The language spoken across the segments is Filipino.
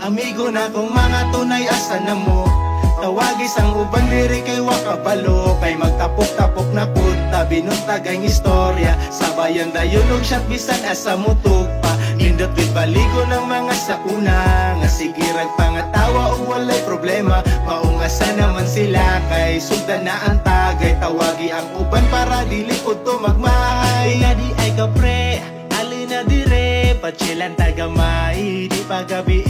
Amigo na kong mga tunay asa na mo. Tawagi sang uban diri kay wakabalo. Kay magtapok-tapok na puta binuntagay istorya. Sabayan dayon og shot bisan asa mo tugpa. Nindot with baligo ng mga sauna. Nga sigirag pangatawa og walay problema. Maungasa naman sila kay sugdan na ang tagay. Tawagi ang uban para dili pod to magmahay. Na di ay kapre, ali na dire. Pachilan tagamay, di pa gabi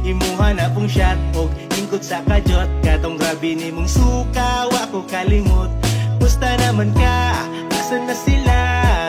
imuha na pong shot og ingkod sa kajot. Katong grabe ni mong suka, wa ko kalimot. Musta naman ka? Asan na sila?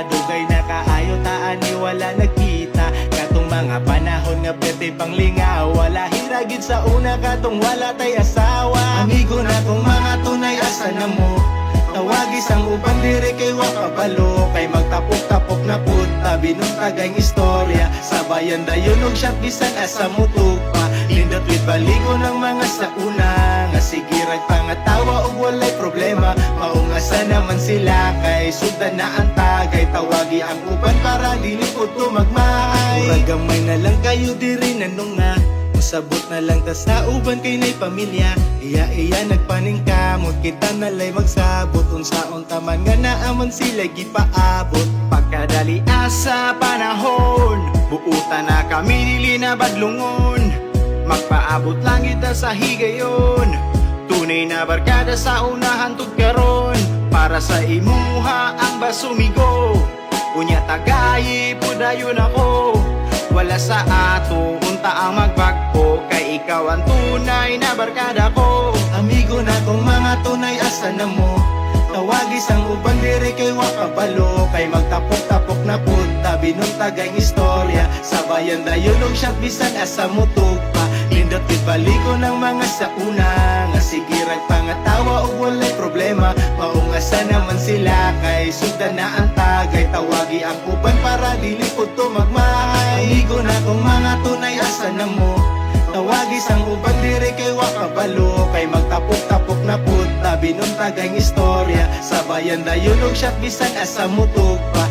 Dugay na kaayo taan ni wala nakita. Katong mga panahon nga pwede pang lingaw. Wala hiragid sa una katong wala tay asawa. Amigo na kong mga tunay asa na mo. Tawagi sang uban diri kay wakabalo. Kay magtapok-tapok na puta binuntagay istorya. Sabayan dayon og shot bisan asa mo tugpa. Lindot with baligo ng mga sauna. Nga sigirag pangatawa og walay problema. Maungasa naman sila kay sugdan na ang tagay. Tawagi ang uban para dili pod to magmahay. Murag gamay na lang kayo diri nanunga. Sabot na lang ta sa uban kay nay pamilya. Iya nagpaningkamot kita nalay magsabot. Unsaon taman nga naaman sila gipaabot. Pagkadali asa panahon, buutan na kami dili na badlungon. Magpaabot lang kita sa higayon. Tunay na barkada sa unahan tud karon. Para sa imuha ang basumigo. Unya tagayi pudayon ako. Wala sa ato, unta ang magbagpo. Kay ikaw ang tunay na barkada ko. Amigo na kong mga tunay asa na mo. Tawagi sang uban diri kay wakabalo. Kay magtapok-tapok na puta binuntagay istorya. Sabayan dayon og shot bisan asa mo tugpa. Lindot with baligo ng mga sauna. Nga sigirag pangatawa og walay problema. Maungasa naman sila kay sugdan na ang tagay. Tawagi ang uban para dili pod to magmahay. Amigo na kong mga tunay asa na mo. Tawagi sang uban diri kay wakabalo. Kay magtapok-tapok na puta binuntagay istorya. Sabayan dayon og shot bisan asa mo tugpa.